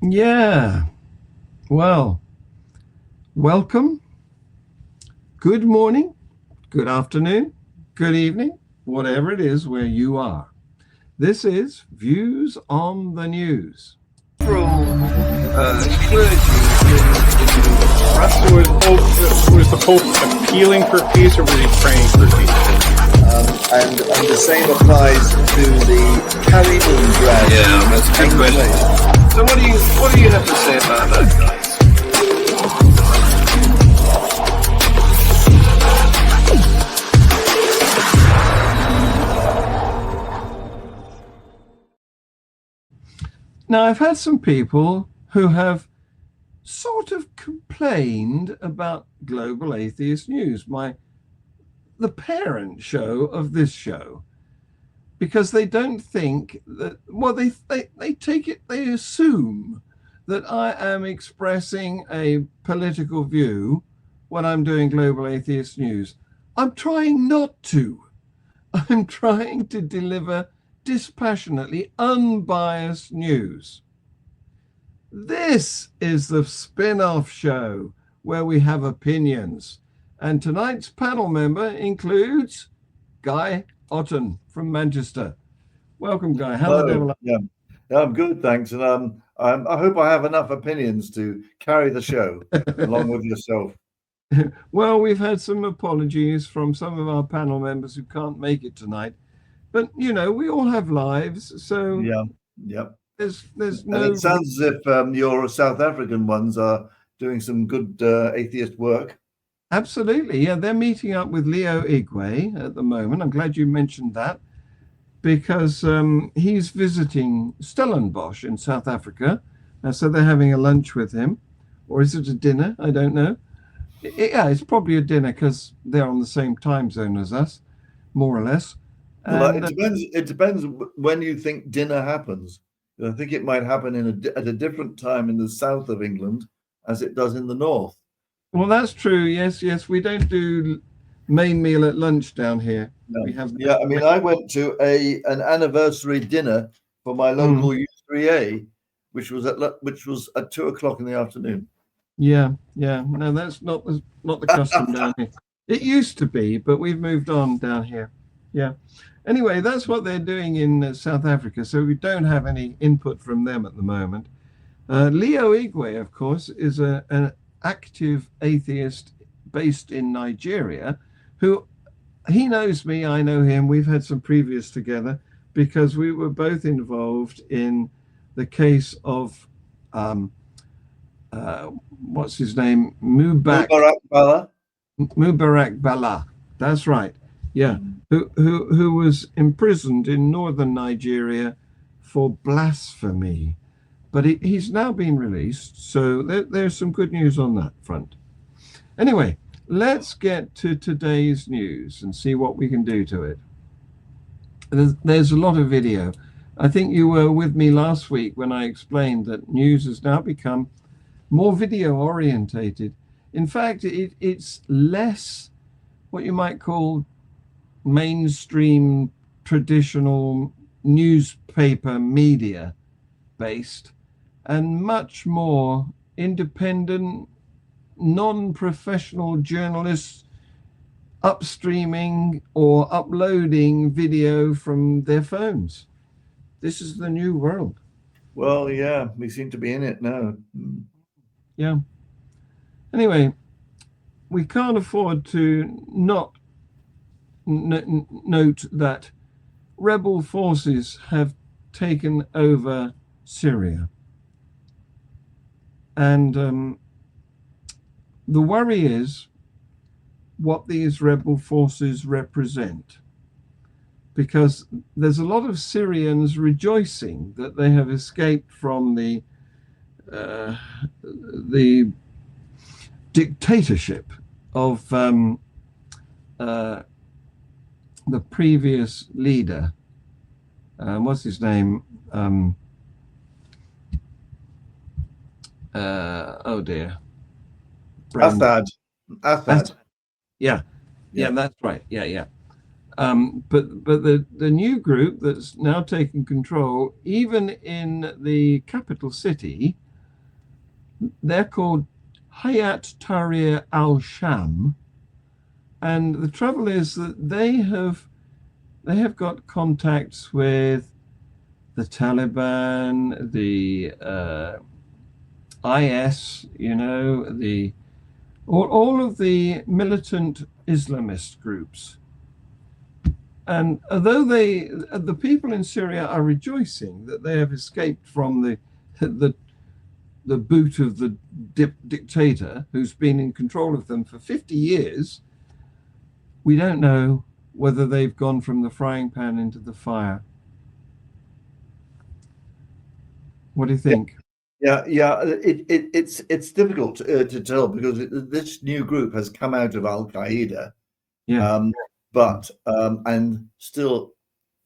Yeah, well, welcome. Good morning, good afternoon, good evening, whatever it is where you are. This is Views on the News. Russ was the Pope appealing for peace, or was he praying for peace? And the same applies to the Carrie Moon drag. Yeah, that's a good question. So what do you have to say about that, guys? Now, I've had some people who have sort of complained about Global Atheist News, the parent show of this show, because they don't think that, well, they take it, they assume that I am expressing a political view when I'm doing Global Atheist News. I'm trying not to. I'm trying to deliver dispassionately unbiased news. This is the spin-off show where we have opinions. And tonight's panel member includes Guy Otten from Manchester. Welcome, Guy. How the devil? Yeah, I'm good, thanks. And I hope I have enough opinions to carry the show along with yourself. Well, we've had some apologies from some of our panel members who can't make it tonight. But, you know, we all have lives. So yeah. There's no. And it sounds as if your South African ones are doing some good atheist work. Absolutely. Yeah, they're meeting up with Leo Igwe at the moment. I'm glad you mentioned that because he's visiting Stellenbosch in South Africa. So they're having a lunch with him. Or is it a dinner? I don't know. Yeah, it's probably a dinner because they're on the same time zone as us, more or less. Well, it depends. It depends when you think dinner happens. I think it might happen at a different time in the south of England as it does in the north. Well, that's true. Yes. We don't do main meal at lunch down here. No. We have. Yeah, I mean, I went to an anniversary dinner for my local U3A, which was at 2 o'clock in the afternoon. Yeah. No, that's not the custom down here. It used to be, but we've moved on down here. Yeah. Anyway, that's what they're doing in South Africa. So we don't have any input from them at the moment. Leo Igwe, of course, is an active atheist based in Nigeria who he knows me, I know him. We've had some previous together because we were both involved in the case of what's his name? Mubarak Bala. That's right. Yeah. Who was imprisoned in northern Nigeria for blasphemy. But he's now been released. So there's some good news on that front. Anyway, let's get to today's news and see what we can do to it. There's a lot of video. I think you were with me last week when I explained that news has now become more video orientated. In fact, it's less what you might call mainstream traditional newspaper media based and much more independent, non-professional journalists upstreaming or uploading video from their phones. This is the new world. Well, yeah, we seem to be in it now. Yeah. Anyway, we can't afford to not note that rebel forces have taken over Syria. And the worry is what these rebel forces represent, because there's a lot of Syrians rejoicing that they have escaped from the dictatorship of the previous leader. What's his name? Oh dear. Assad. Yeah, that's right. Yeah. But the new group that's now taking control, even in the capital city, They're called Hayat Tahrir al-Sham, and the trouble is that they have got contacts with the Taliban, the IS, the all of the militant Islamist groups. And although the people in Syria are rejoicing that they have escaped from the boot of the dictator who's been in control of them for 50 years, we don't know whether they've gone from the frying pan into the fire. What do you think? Yeah. It's difficult to tell because this new group has come out of Al Qaeda, Yeah, and still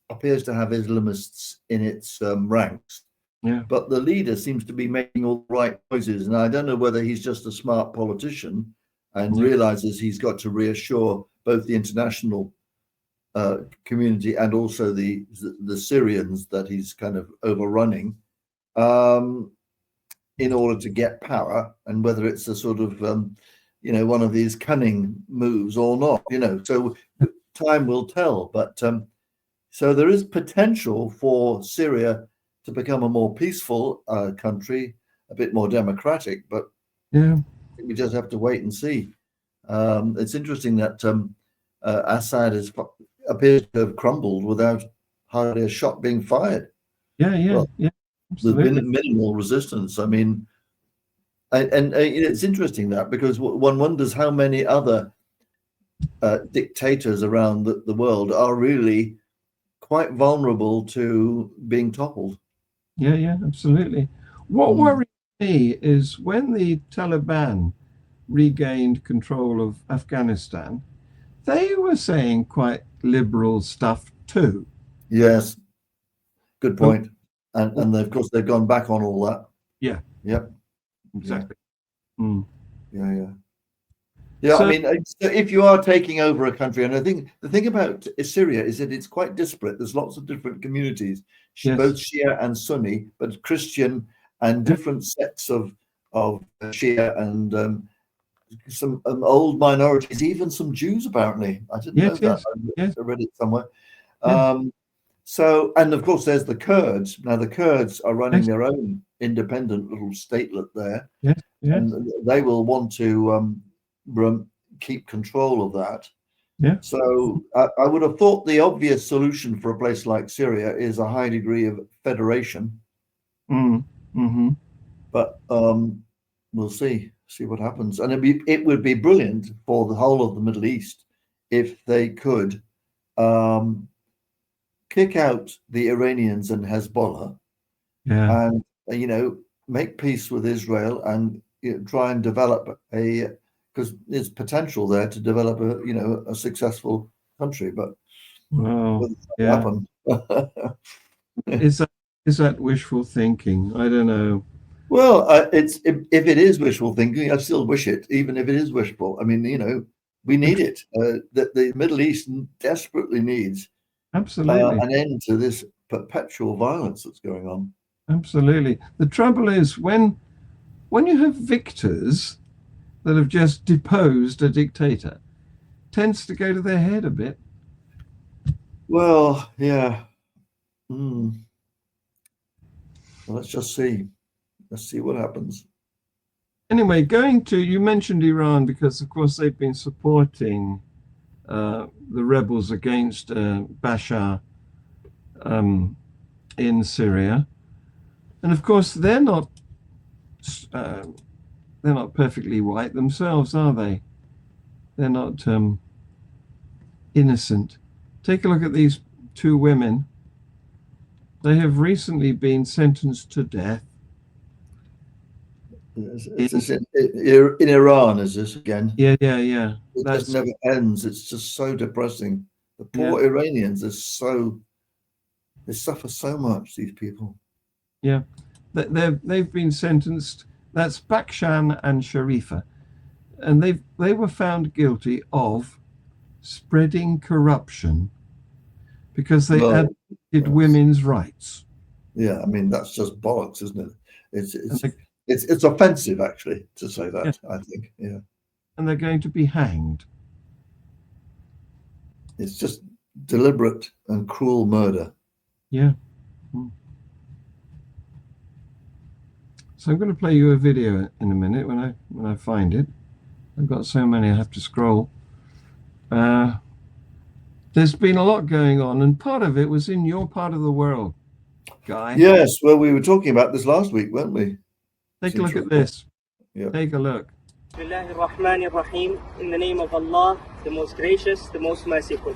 appears to have Islamists in its ranks. yeah, But the leader seems to be making all the right noises, and I don't know whether he's just a smart politician and yeah, realizes he's got to reassure both the international community and also the Syrians that he's kind of overrunning in order to get power, and whether it's a sort of one of these cunning moves or not. So time will tell. But so there is potential for Syria to become a more peaceful country, a bit more democratic, but yeah, we just have to wait and see. It's interesting that Assad appears to have crumbled without hardly a shot being fired. yeah, Well, yeah. there's Absolutely. been minimal resistance. I mean, and it's interesting that because one wonders how many other dictators around the world are really quite vulnerable to being toppled. Yeah, absolutely. What worries me is when the Taliban regained control of Afghanistan, they were saying quite liberal stuff too. Yes, good But point. And of course they've gone back on all that. yeah, Yep. exactly. Mm. Yeah. I So mean, so if you are taking over a country, and I think the thing about Syria is that it's quite disparate. There's lots of different communities, both yes, Shia and Sunni, but Christian and yeah, different sects of Shia and some old minorities, even some Jews. Apparently, I didn't know that. yes, I read it somewhere. yeah, So, and of course, there's the Kurds. Now, the Kurds are running yes, their own independent little statelet there, yes, and they will want to keep control of that. yeah. So I would have thought the obvious solution for a place like Syria is a high degree of federation, Mm-hmm. but we'll see what happens. And it would be brilliant for the whole of the Middle East if they could kick out the Iranians and Hezbollah, Yeah, and make peace with Israel and try and develop because there's potential there to develop a successful country, but well, whether yeah. that happen. Is that wishful thinking? I don't know. Well, it's if it is wishful thinking, I still wish it, even if it is wishful. I mean, we need it. The Middle East desperately needs Absolutely. an end to this perpetual violence that's going on. Absolutely. The trouble is when you have victors that have just deposed a dictator, tends to go to their head a bit. Well, yeah. Well, let's just see. Let's see what happens. Anyway, you mentioned Iran because, of course, they've been supporting the rebels against Bashar in Syria, and of course they're not perfectly white themselves, are they? They're not innocent. Take a look at these two women. They have recently been sentenced to death. In Iran, is this again? Yeah. It just never ends. It's just so depressing. The poor Iranians they suffer so much, these people. Yeah. They've been sentenced. That's Bakshan and Sharifa. And they were found guilty of spreading corruption because they advocated women's rights. Yeah, I mean that's just bollocks, isn't it? It's It's offensive actually to say that. Yeah. I think, yeah, And they're going to be hanged. it's just deliberate and cruel murder. Yeah. So I'm going to play you a video in a minute when I find it. I've got so many I have to scroll. There's been a lot going on, and part of it was in your part of the world, Guy. Yes, well, we were talking about this last week, weren't we? Take a look at this. Yeah. Take a look. Bismillahir-Rahmanir-Rahim. In the name of Allah, the most gracious, the most merciful.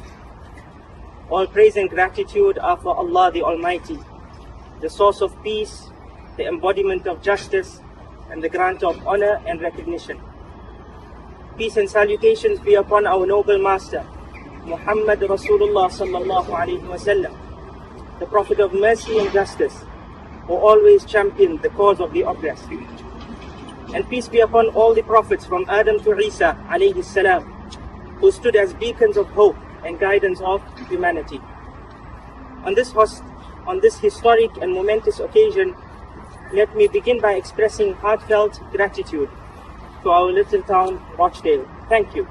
All praise and gratitude are for Allah the Almighty, the source of peace, the embodiment of justice, and the grant of honor and recognition. Peace and salutations be upon our noble master, Muhammad Rasulullah sallallahu alaihi wasallam, the Prophet of mercy and justice, who always championed the cause of the oppressed. And peace be upon all the prophets from Adam to Isa alayhi salam, who stood as beacons of hope and guidance of humanity. On this historic and momentous occasion, let me begin by expressing heartfelt gratitude to our little town, Rochdale. Thank you.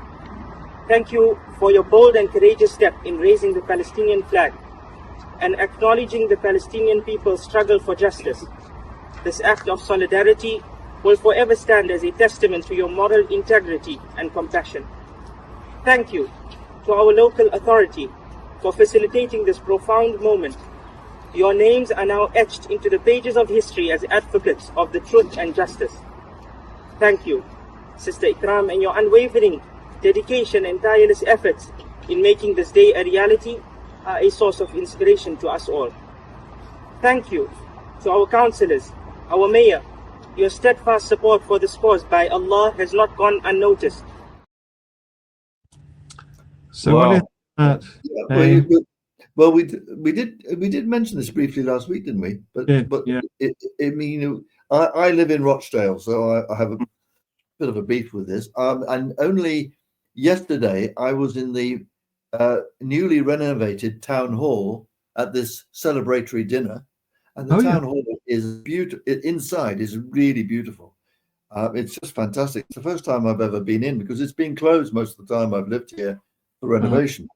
Thank you for your bold and courageous step in raising the Palestinian flag and acknowledging the Palestinian people's struggle for justice. This act of solidarity will forever stand as a testament to your moral integrity and compassion. Thank you to our local authority for facilitating this profound moment. Your names are now etched into the pages of history as advocates of the truth and justice. Thank you, Sister Ikram, and your unwavering dedication and tireless efforts in making this day a reality are a source of inspiration to us all. Thank you to our councillors, our mayor. Your steadfast support for this cause by Allah has not gone unnoticed. So Wow. what is that? Yeah, well, we did mention this briefly last week, didn't we? But Yeah. I mean, I live in Rochdale, so I have a bit of a beef with this. And only yesterday I was in the newly renovated town hall at this celebratory dinner, and the town hall is beautiful. Inside is really beautiful. It's just fantastic. It's the first time I've ever been in because it's been closed most of the time I've lived here for renovation.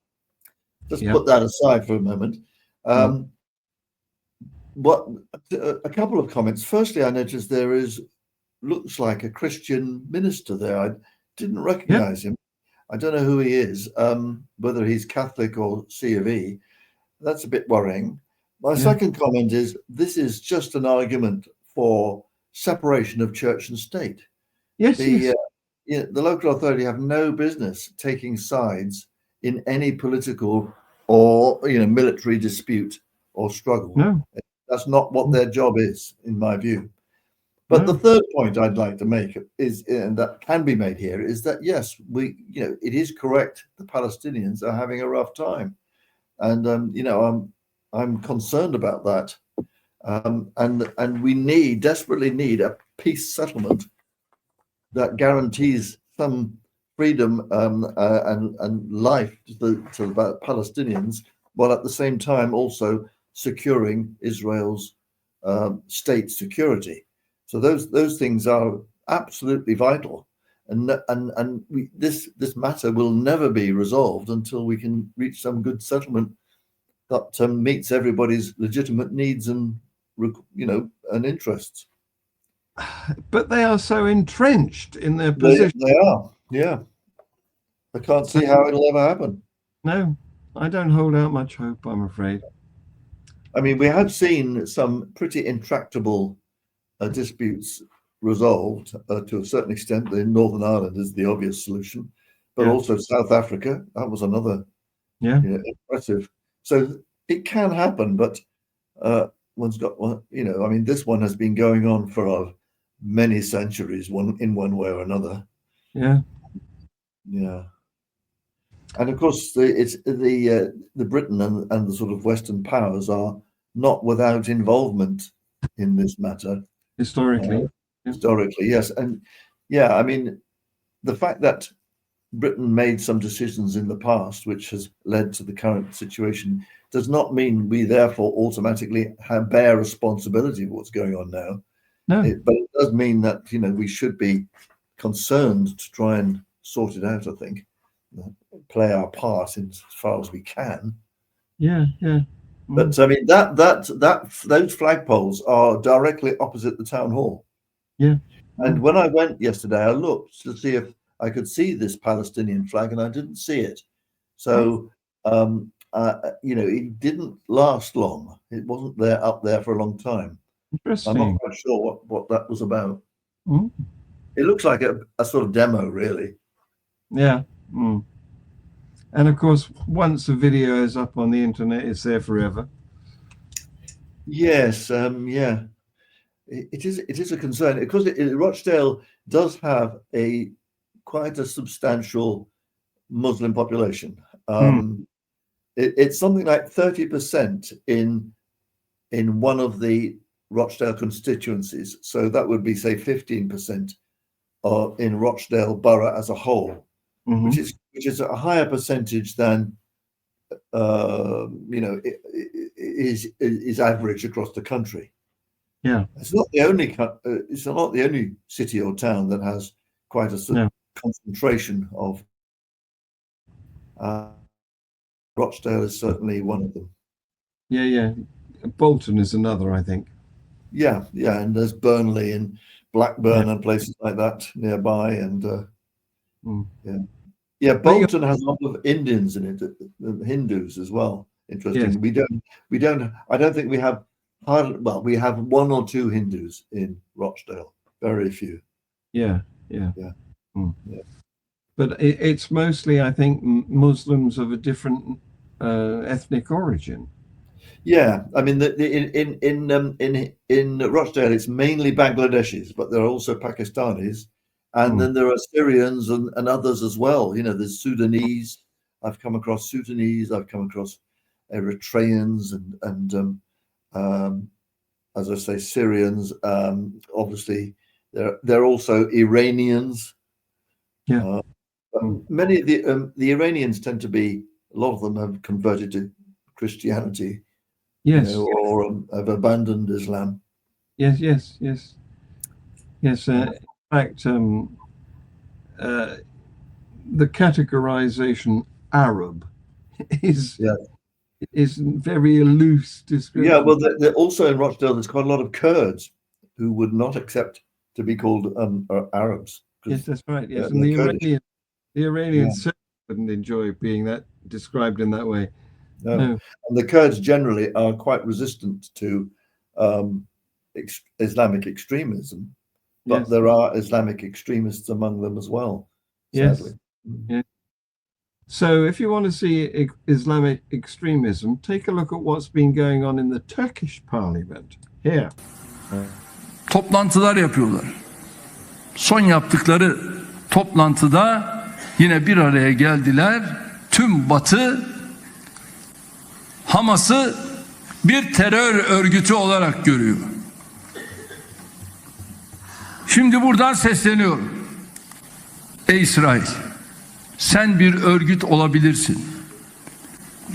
Just put that aside for a moment. What a couple of comments. Firstly, I noticed looks like a Christian minister there. I didn't recognize him. I don't know who he is, whether he's Catholic or C of E. That's a bit worrying. My second comment is this is just an argument for separation of church and state. Yes, the local authority have no business taking sides in any political or military dispute or struggle. No. That's not what their job is, in my view. But the third point I'd like to make is, and that can be made here, is that yes, it is correct. The Palestinians are having a rough time, and I'm concerned about that. And we desperately need a peace settlement that guarantees some freedom and life to the Palestinians, while at the same time also securing Israel's state security. So those things are absolutely vital, and this matter will never be resolved until we can reach some good settlement that meets everybody's legitimate needs and interests. But they are so entrenched in their position. They are, yeah. I can't see how it'll ever happen. No, I don't hold out much hope, I'm afraid. I mean, we have seen some pretty intractable disputes resolved to a certain extent. The Northern Ireland is the obvious solution, but also South Africa. That was another impressive. So it can happen, but one's got one. I mean, this one has been going on for many centuries, in one way or another. Yeah. And of course, the Britain and the sort of Western powers are not without involvement in this matter. Historically, yes. And I mean, the fact that Britain made some decisions in the past, which has led to the current situation, does not mean we therefore automatically bear responsibility for what's going on now. No. But it does mean that, we should be concerned to try and sort it out, I think. Play our part in as far as we can. Yeah, yeah. But I mean, those flagpoles are directly opposite the town hall. Yeah. And when I went yesterday, I looked to see if I could see this Palestinian flag, and I didn't see it. So, it didn't last long. It wasn't up there for a long time. Interesting. I'm not quite sure what that was about. Mm. It looks like a sort of demo, really. Yeah. Mm. And of course, once a video is up on the internet, it's there forever. Yes, yeah. It is a concern because Rochdale does have quite a substantial Muslim population. It's something like 30% in one of the Rochdale constituencies. So that would be, say, 15% in Rochdale borough as a whole, which is a higher percentage than is average across the country. Yeah, it's not the only city or town that has quite a concentration of. Rochdale is certainly one of them. Yeah. Bolton is another, I think. Yeah, and there's Burnley and Blackburn and places like that nearby, and Bolton has a lot of Indians in it, Hindus as well. Interesting. Yes. We don't. I don't think we have. We have one or two Hindus in Rochdale. Very few. Yeah. But it's mostly, I think, Muslims of a different ethnic origin. Yeah, I mean, in Rochdale, it's mainly Bangladeshis, but there are also Pakistanis, and then there are Syrians and others as well. There's Sudanese. I've come across Sudanese. I've come across Eritreans and as I say, Syrians. Obviously, there are also Iranians. Yeah. Many of the Iranians tend to be. A lot of them have converted to Christianity. Yes. Or have abandoned Islam. Yes. In fact, the categorization Arab is very loose description. Yeah, well, also in Rochdale, there's quite a lot of Kurds who would not accept to be called Arabs. Yes, that's right. Yes, and the Iranians certainly wouldn't enjoy being described in that way. No. And the Kurds generally are quite resistant to Islamic extremism, but there are Islamic extremists among them as well, sadly. Yes. So if you want to see Islamic extremism, take a look at what's been going on in the Turkish parliament. Here. Toplantılar yapıyorlar. Son yaptıkları toplantıda yine bir araya geldiler. Tüm Batı Hamas'ı bir terör örgütü olarak görüyor. Şimdi buradan sesleniyorum. Ey İsrail, sen bir örgüt olabilirsin.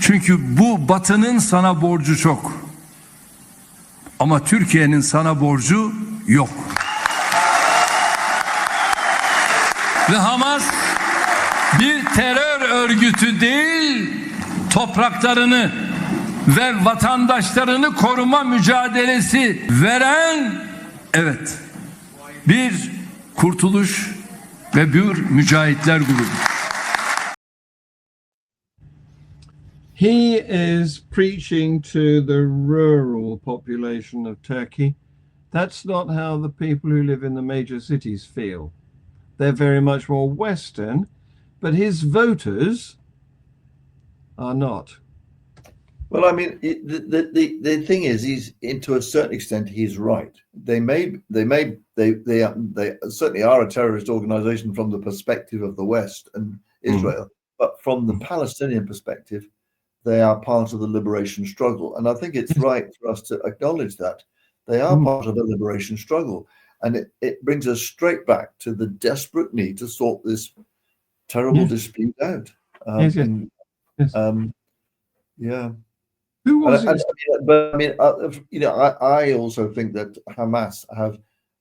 Çünkü bu Batı'nın sana borcu çok. Ama Türkiye'nin sana borcu yok. Ve Hamas bir terör örgütü değil, topraklarını ve vatandaşlarını koruma mücadelesi veren bir kurtuluş ve bir mücahitler grubu. He is preaching to the rural population of Turkey. That's not how the people who live in the major cities feel. They're very much more Western, but his voters are not. Well, I mean, the thing is, to a certain extent, he's right. They certainly are a terrorist organization from the perspective of the West and Israel, but from the Palestinian perspective, they are part of the liberation struggle. And I think it's right for us to acknowledge that they are part of the liberation struggle. And it brings us straight back to the desperate need to sort this terrible dispute out. Who was it? I also think that Hamas have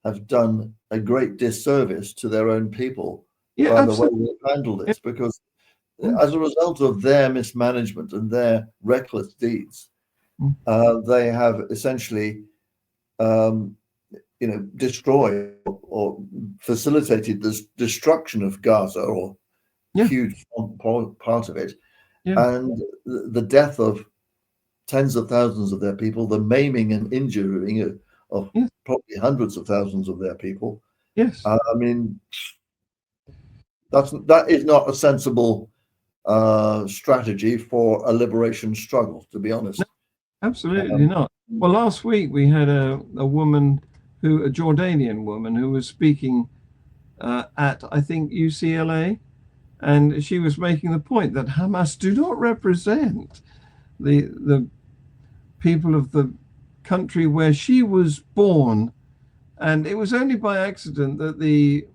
have done a great disservice to their own people Yeah, by the way absolutely. they've handled this, because Mm, as a result of their mismanagement and their reckless deeds, mm. they have essentially, destroyed or facilitated the destruction of Gaza, or a Yeah, huge part of it, yeah, and the death of tens of thousands of their people, the maiming and injuring of yes, probably hundreds of thousands of their people. yes. I mean, that is not a sensible strategy for a liberation struggle, to be honest. Absolutely Um, not. Well, last week we had a woman a Jordanian woman who was speaking at, I think, UCLA, and she was making the point that Hamas do not represent the people of the country where she was born, and it was only by accident that the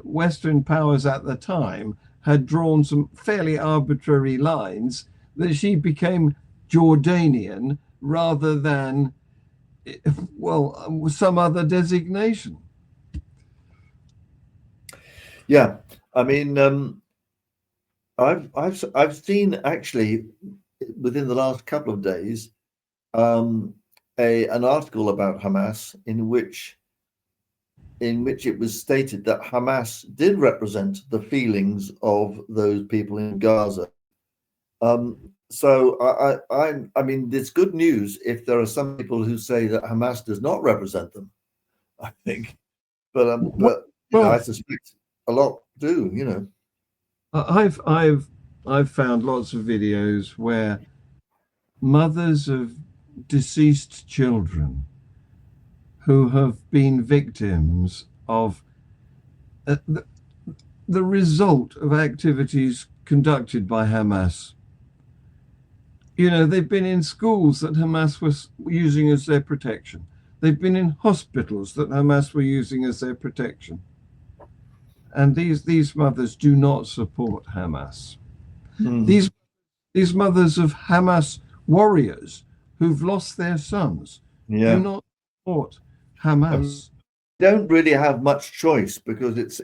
Western powers at the time had drawn some fairly arbitrary lines that she became Jordanian rather than, well, some other designation. yeah, I mean, I've seen actually within the last couple of days an article about Hamas in which it was stated that Hamas did represent the feelings of those people in Gaza. So I mean, it's good news if there are some people who say that Hamas does not represent them, I think, but I Well, suspect a lot do. I've found lots of videos where mothers of deceased children who have been victims of the result of activities conducted by Hamas. They've been in schools that Hamas was using as their protection. They've been in hospitals that Hamas were using as their protection. And these mothers do not support Hamas. Mm. These mothers of Hamas warriors who've lost their sons do Yeah. not support Hamas. Don't really have much choice, because it's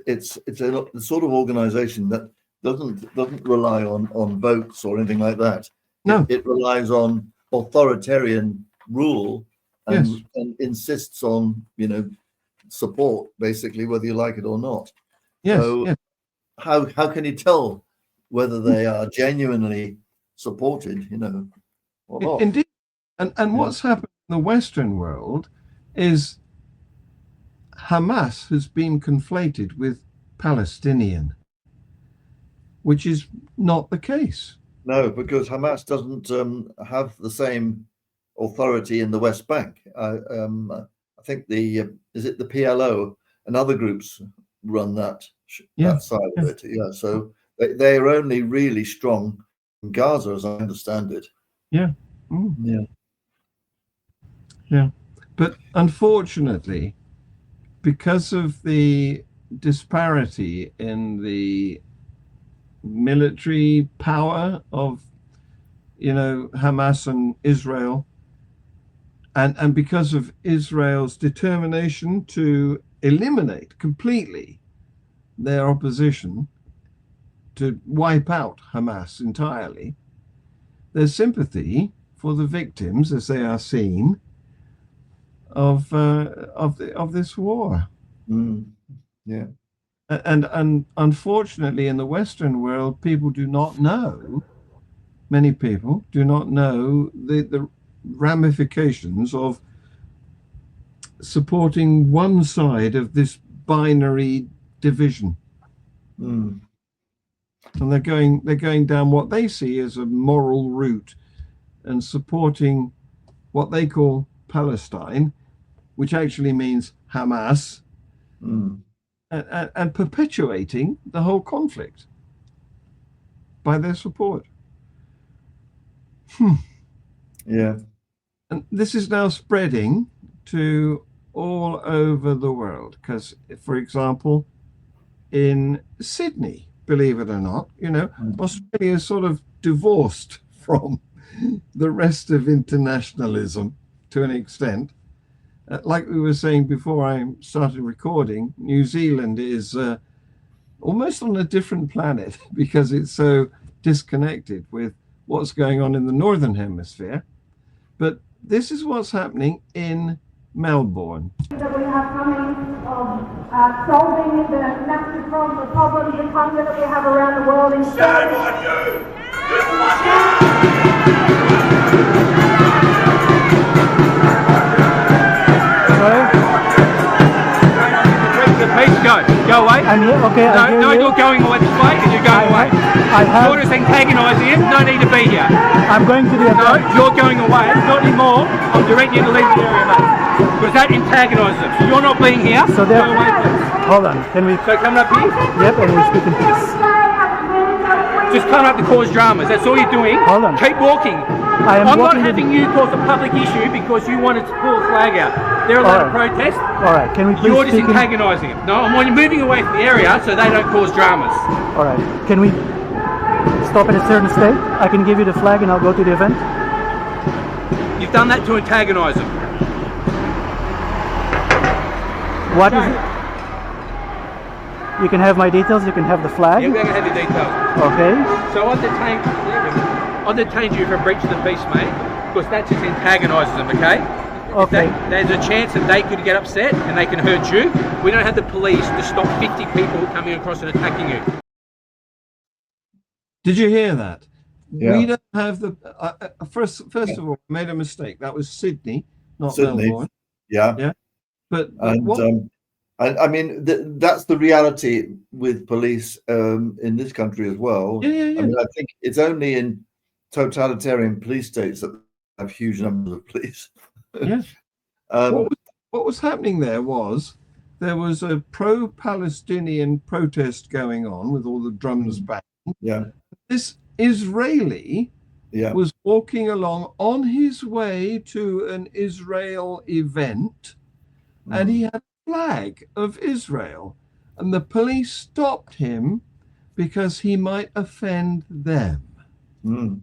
a sort of organization that doesn't rely on votes or anything like that. No. It relies on authoritarian rule Yes. and insists on support, basically, whether you like it or not. Yes. So Yes. how can you tell whether they are genuinely supported, or not? Indeed. And what's happened in the Western world is Hamas has been conflated with Palestinian, which is not the case. No, because Hamas doesn't have the same authority in the West Bank. I think is it the PLO and other groups run that side of it. Yeah, so they are only really strong in Gaza, as I understand it. Yeah. Yeah. Yeah. But unfortunately, because of the disparity in the military power of Hamas and Israel, and because of Israel's determination to eliminate completely their opposition, to wipe out Hamas entirely, their sympathy for the victims, as they are seen, of this war. Yeah. And unfortunately, in the Western world, many people do not know the ramifications of supporting one side of this binary division. And they're going down what they see as a moral route and supporting what they call Palestine, which actually means Hamas, and perpetuating the whole conflict by their support. Yeah. And this is now spreading to all over the world because, for example, in Sydney, believe it or not, Australia is sort of divorced from the rest of internationalism to an extent. like we were saying before I started recording, New Zealand is almost on a different planet because it's so disconnected with what's going on in the Northern Hemisphere. But this is what's happening in Melbourne. That we have coming of solving the massive problems of hunger that we have around the world. Shame on you! Please go away. Okay, no, you're going away this way and you're going away. You're just antagonising him, no need to be here. I'm going to the No, you're going away, not anymore. I'm directing you to leave the area, mate. Because that antagonises them. So you're not being here, So go away, please. hold on, can we? So coming up here, Yep, and we speak in peace. just coming up to cause dramas, that's all you're doing. Hold on. Keep walking. I am I'm not walking having you cause a public issue because you wanted to pull a flag out. They're allowed to protest. All right, can we please You're just speak in? antagonising them. No, I'm moving away from the area so they don't cause dramas. All right, can we stop at a certain state? I can give you the flag and I'll go to the event. You've done that to antagonise them. What is it? You can have my details, you can have the flag. Yeah, we're going to have your details. Okay, So I've detained you for breach of the peace, mate, because that just antagonises them, okay? okay. There's a chance that they could get upset and they can hurt you. We don't have the police to stop 50 people coming across and attacking you. Did you hear that? Yeah. We don't have the first of all, I made a mistake. That was Sydney, not Sydney. Melbourne. Yeah. But And what, I mean, that's the reality with police in this country as well. yeah. I mean, I think it's only in totalitarian police states that have huge numbers of police. Yeah. What was happening there was a pro-Palestinian protest going on with all the drums banging. Yeah. This Israeli Yeah. was walking along on his way to an Israel event, and he had a flag of Israel, and the police stopped him because he might offend them. Mm.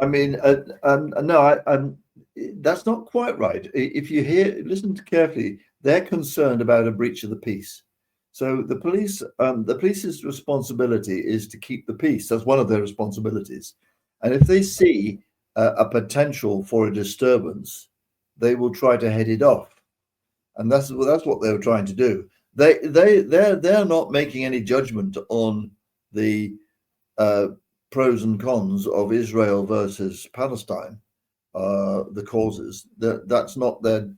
I mean, no, that's not quite right. If you listen carefully, they're concerned about a breach of the peace. So the police's responsibility is to keep the peace. That's one of their responsibilities. And if they see a potential for a disturbance, they will try to head it off. And that's what they were trying to do. They're not making any judgment on the pros and cons of Israel versus Palestine, the causes. That's not their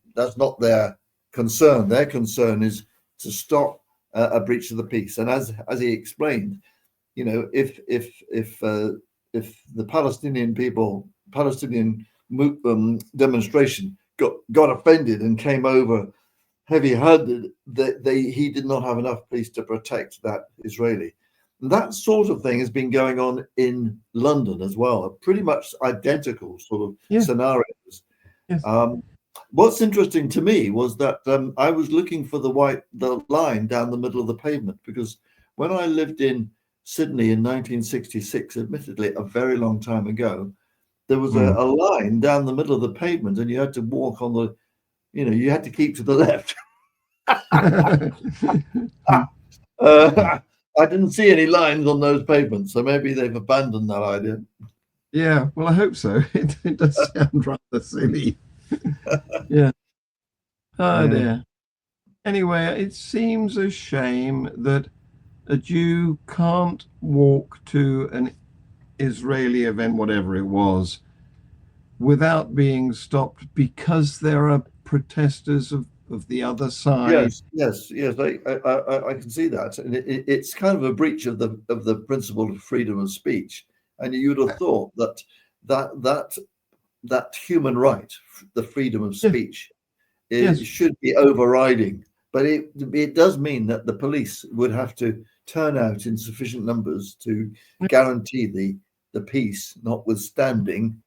concern. Their concern is to stop a breach of the peace. And as he explained, you know, if the Palestinian demonstration got offended and came over heavy-handed, he did not have enough police to protect that Israeli. That sort of thing has been going on in London as well, pretty much identical sort of scenarios. Yes. What's interesting to me was that I was looking for the line down the middle of the pavement, because when I lived in Sydney in 1966, admittedly a very long time ago, there was a line down the middle of the pavement, and you had to walk on the, you had to keep to the left. I didn't see any lines on those pavements, so maybe they've abandoned that idea. Yeah, well, I hope so. It does sound rather silly. Yeah. Oh, dear. Anyway, it seems a shame that a Jew can't walk to an Israeli event, whatever it was, without being stopped because there are protesters of the other side. Yes. I can see that, and it's kind of a breach of the principle of freedom of speech. And you would have thought that human right, the freedom of speech, should be overriding. But it does mean that the police would have to turn out in sufficient numbers to guarantee the peace, notwithstanding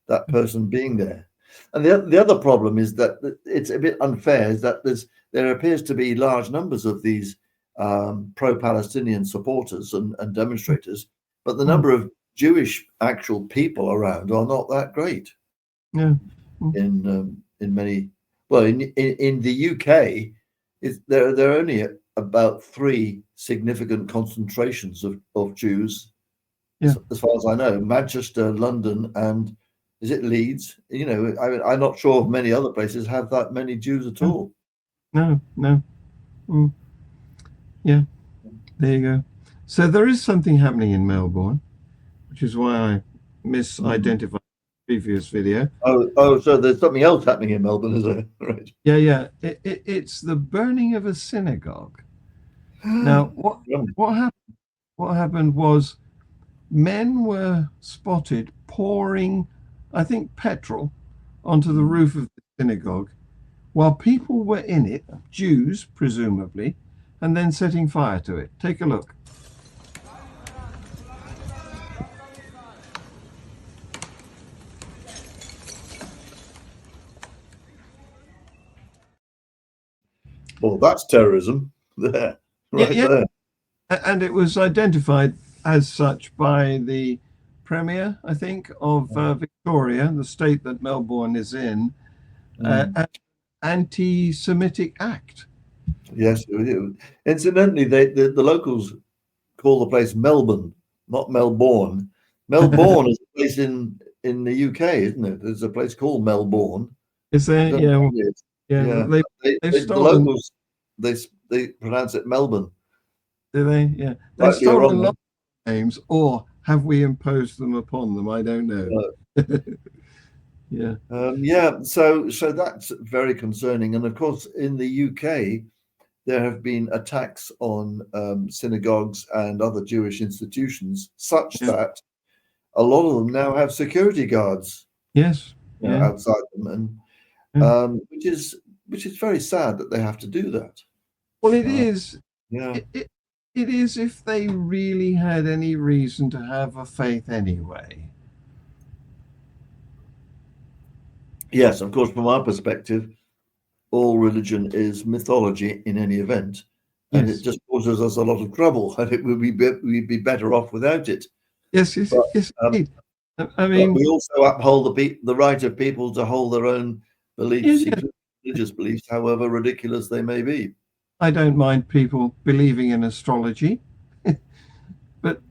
that person being there. And the other problem is that it's a bit unfair, is that there appears to be large numbers of these pro-Palestinian supporters and demonstrators, but the number of Jewish actual people around are not that great. Yeah. In many Well, in the UK, there are only about 3 significant concentrations of Jews, Yeah. as far as I know: Manchester, London, and is it Leeds? You know, I'm not sure if many other places have that many Jews at all. No. Mm. Yeah, there you go. So there is something happening in Melbourne, which is why I misidentified the previous video. So there's something else happening in Melbourne, is there? Right. Yeah. It's the burning of a synagogue. Now, what happened was men were spotted pouring, I think, petrol onto the roof of the synagogue while people were in it, Jews presumably, and then setting fire to it. Take a look. Well, that's terrorism there, right there. And it was identified as such by the Premier, I think, of Victoria, the state that Melbourne is in, an anti-Semitic act. Yes. Incidentally, the locals call the place Melbourne, not Melbourne. Melbourne is a place in the UK, isn't it? There's a place called Melbourne. Is there? Yeah. They've The stolen. locals they pronounce it Melbourne. Do they? Yeah. They've stolen a lot of names, or have we imposed them upon them? I don't know. Yeah. So that's very concerning. And of course, in the UK, there have been attacks on synagogues and other Jewish institutions, such that a lot of them now have security guards. Yes. Outside them, and which is very sad that they have to do that. Well, it is. Yeah. It is if they really had any reason to have a faith anyway. Yes, of course, from our perspective, all religion is mythology in any event, and it just causes us a lot of trouble, and we'd be better off without it. Yes, indeed. I mean, we also uphold the right of people to hold their own beliefs, religious beliefs, however ridiculous they may be. I don't mind people believing in astrology, but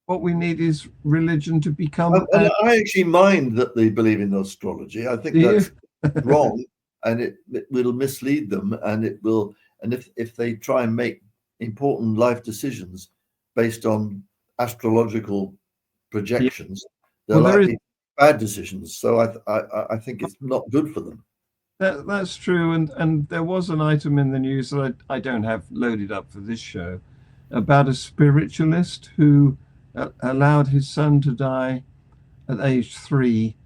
what we need is religion to become. And I actually mind that they believe in astrology. I think that's wrong, and it will mislead them, and it will. And if they try and make important life decisions based on astrological projections, they're likely bad decisions. So I think it's not good for them. That's true, and there was an item in the news that I don't have loaded up for this show about a spiritualist who allowed his son to die at age 3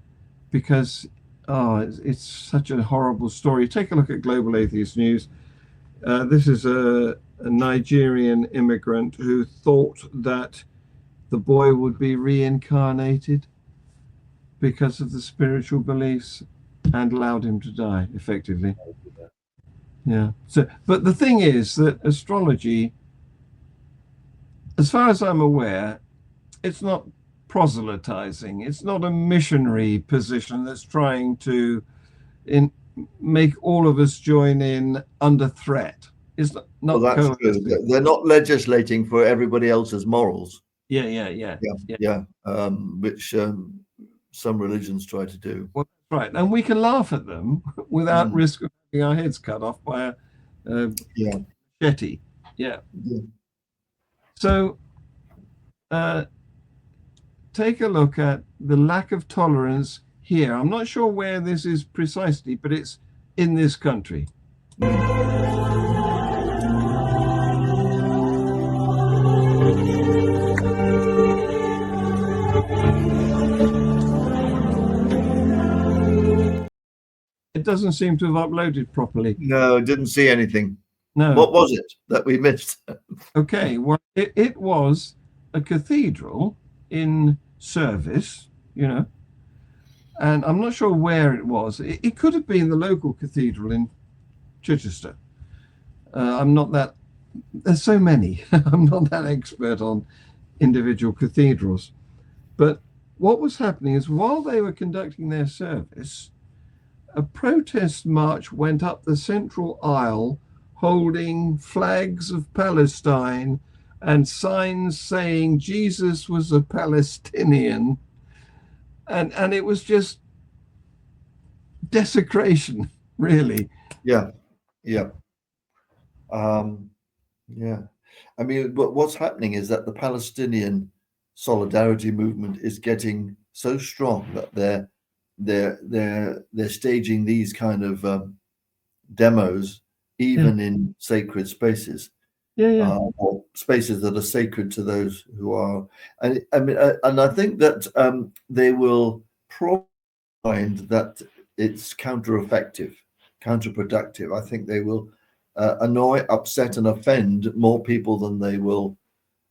because it's such a horrible story. Take a look at Global Atheist News. This is a Nigerian immigrant who thought that the boy would be reincarnated because of the spiritual beliefs and allowed him to die effectively. Yeah. So, but the thing is that astrology, as far as I'm aware, it's not proselytizing. It's not a missionary position that's trying to make all of us join in under threat. It's not. Well, that's true. They're not legislating for everybody else's morals. Yeah. Which some religions try to do. Well, right, and we can laugh at them without risk of having our heads cut off by a machete. Yeah. So, take a look at the lack of tolerance here. I'm not sure where this is precisely, but it's in this country. It doesn't seem to have uploaded properly. No, didn't see anything. No. What was it that we missed? Okay, well, it was a cathedral in service, and I'm not sure where it was. It could have been the local cathedral in Chichester. There's so many. I'm not that expert on individual cathedrals. But what was happening is while they were conducting their service, a protest march went up the central aisle holding flags of Palestine and signs saying Jesus was a Palestinian. And it was just desecration, really. Yeah, yeah. Yeah. I mean, what's happening is that the Palestinian solidarity movement is getting so strong that they're staging these kind of demos even in sacred spaces. Or spaces that are sacred to those who are, and I mean, and I think that they will probably find that it's counterproductive. I think they will annoy, upset, and offend more people than they will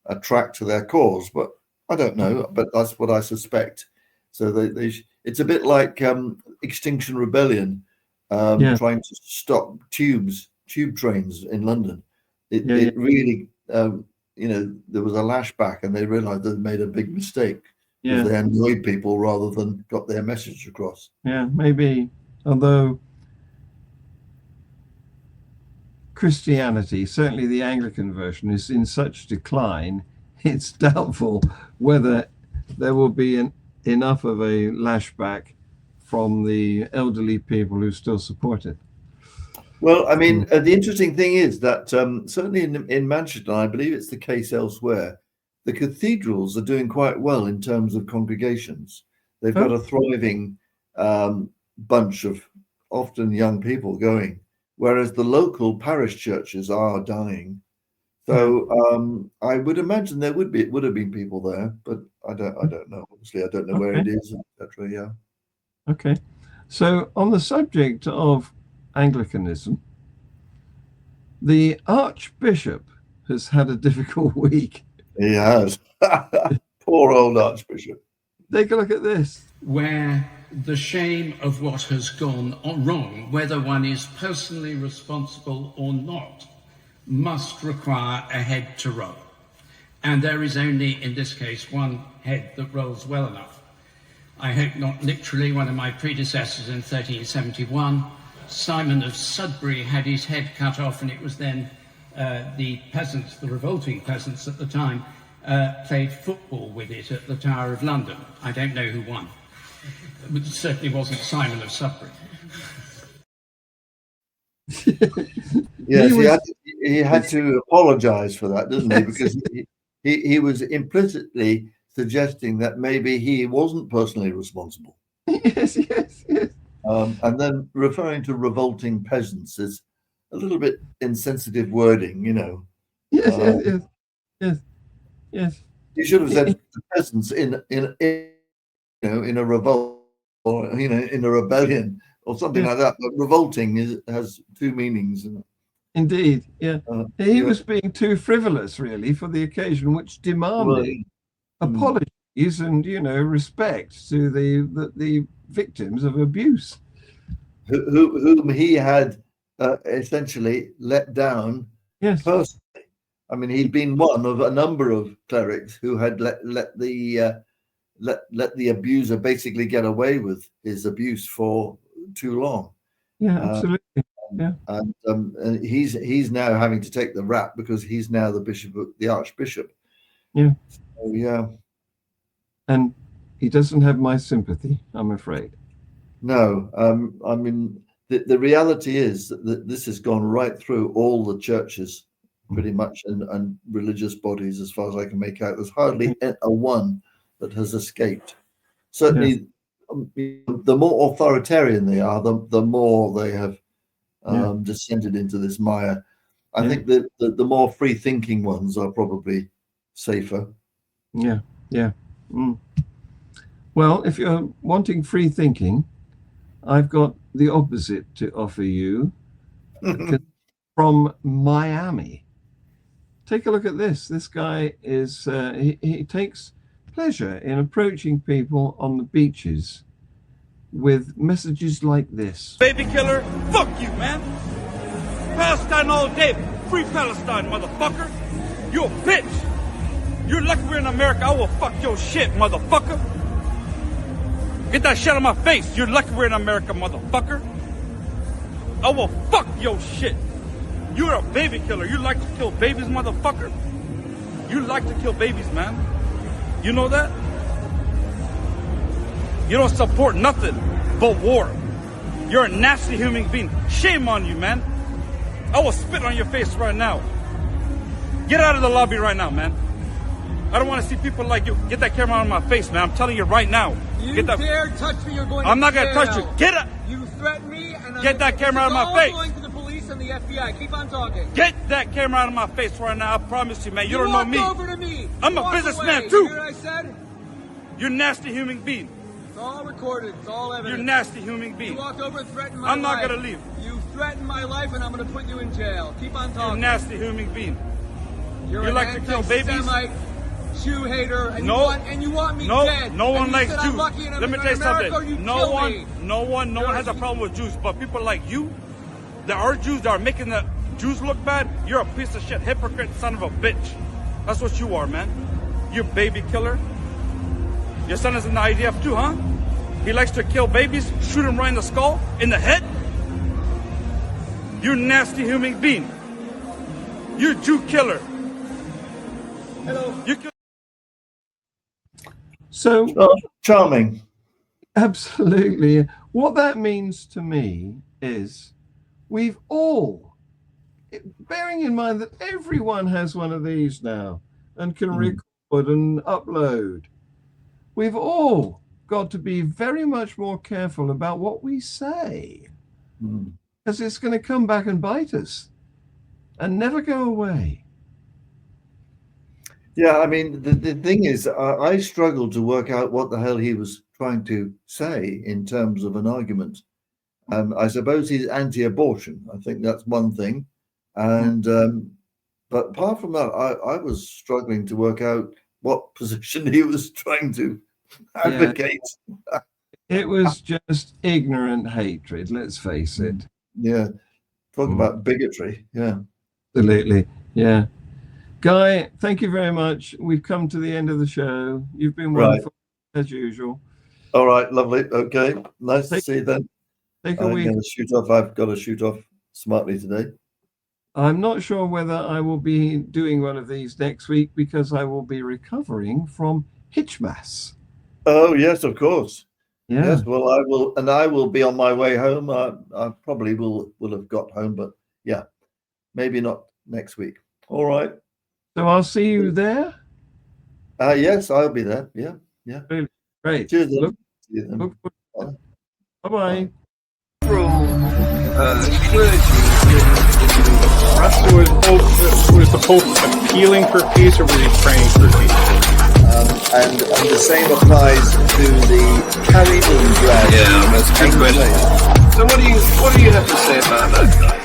attract to their cause. But I don't know. But that's what I suspect. So it's a bit like Extinction Rebellion trying to stop tube trains in London. It really, there was a lashback, and they realised they'd made a big mistake because they annoyed people rather than got their message across. Yeah, maybe. Although Christianity, certainly the Anglican version, is in such decline, it's doubtful whether there will be enough of a lashback from the elderly people who still support it. Well, I mean, the interesting thing is that certainly in Manchester, I believe it's the case elsewhere, the cathedrals are doing quite well in terms of congregations. They've got a thriving bunch of often young people going, whereas the local parish churches are dying. So I would imagine there would have been people there, but I don't know. Obviously, I don't know where it is, etc. Yeah. Okay. So on the subject of Anglicanism, the Archbishop has had a difficult week. He has. Poor old Archbishop. Take a look at this. Where the shame of what has gone wrong, whether one is personally responsible or not, must require a head to roll. And there is only, in this case, one head that rolls well enough. I hope not literally. One of my predecessors in 1371, Simon of Sudbury, had his head cut off, and it was then the peasants, the revolting peasants at the time, played football with it at the Tower of London. I don't know who won. It certainly wasn't Simon of Sudbury. Yes, he had to apologise for that, didn't he? Because he was implicitly suggesting that maybe he wasn't personally responsible. Yes. And then referring to revolting peasants is a little bit insensitive wording, you know. Yes. You should have said peasants in a revolt, or in a rebellion or something like that. But revolting has two meanings. Indeed, yeah. He was being too frivolous, really, for the occasion, which demanded apologies and respect to the victims of abuse, whom he had essentially let down personally. I mean, he'd been one of a number of clerics who had let the abuser basically get away with his abuse for too long. Yeah, absolutely. Yeah, and he's now having to take the rap because he's now the Archbishop. Yeah. So, yeah. And he doesn't have my sympathy, I'm afraid. No, I mean, the reality is that this has gone right through all the churches, pretty much, and religious bodies, as far as I can make out. There's hardly a one that has escaped. Certainly, the more authoritarian they are, the more they have descended into this mire. I think that the more free-thinking ones are probably safer. Yeah. Well, if you're wanting free thinking, I've got the opposite to offer you from Miami. Take a look at this. This guy is, he takes pleasure in approaching people on the beaches with messages like this. Baby killer, fuck you, man. Palestine all day. Free Palestine, motherfucker. You a bitch. You're lucky we're in America. I will fuck your shit, motherfucker. Get that shit out of my face. You're lucky we're in America, motherfucker. I will fuck your shit. You're a baby killer. You like to kill babies, motherfucker. You like to kill babies, man. You know that? You don't support nothing but war. You're a nasty human being. Shame on you, man. I will spit on your face right now. Get out of the lobby right now, man. I don't want to see people like you. Get that camera out of my face, man. I'm telling you right now. You dare touch me, you're going to I'm not going to touch you. Get up. You threaten me, and get that camera out of my face. Going to the police and the FBI. Keep on talking. Get that camera out of my face right now. I promise you, man. You don't know me. Over to me. I'm a businessman, too. You hear what I said? You're a nasty human being. It's all recorded. It's all evidence. You're a nasty human being. You walked over and threatened my life. I'm not going to leave. You threatened my life, and I'm going to put you in jail. Keep on talking. You're a nasty human being. You like to kill babies? Jew hater, and no, you want me dead. No one likes Jews. Let me tell you something. No one has a problem with Jews, but people like you, that are Jews, that are making the Jews look bad, you're a piece of shit, hypocrite, son of a bitch. That's what you are, man. You baby killer. Your son is in the IDF too, huh? He likes to kill babies, shoot him right in the skull, in the head. You nasty human being. You Jew killer. Hello. You kill. So charming. Absolutely. What that means to me is we've all, bearing in mind that everyone has one of these now and can record and upload, we've all got to be very much more careful about what we say, because it's going to come back and bite us and never go away. Yeah, I mean, the thing is, I struggled to work out what the hell he was trying to say in terms of an argument. I suppose he's anti-abortion. I think that's one thing. And but apart from that, I was struggling to work out what position he was trying to advocate. Yeah. It was just ignorant hatred, let's face it. Yeah. Talk about bigotry. Yeah. Absolutely. Yeah. Guy, thank you very much. We've come to the end of the show. You've been wonderful, as usual. All right, lovely. Okay. Nice to see you then. Take a week. I've got to shoot off smartly today. I'm not sure whether I will be doing one of these next week because I will be recovering from Hitchmas. Oh, yes, of course. Yeah. Yes, well, I will be on my way home. I probably will have got home, but yeah, maybe not next week. All right. So I'll see you there? Yes, I'll be there. Yeah, yeah. Great. Cheers. Bye-bye. Was the Pope appealing for peace, or was he praying for peace? And the same applies to the carry-on drag. Yeah, that's a good question. So what do you have to say about that?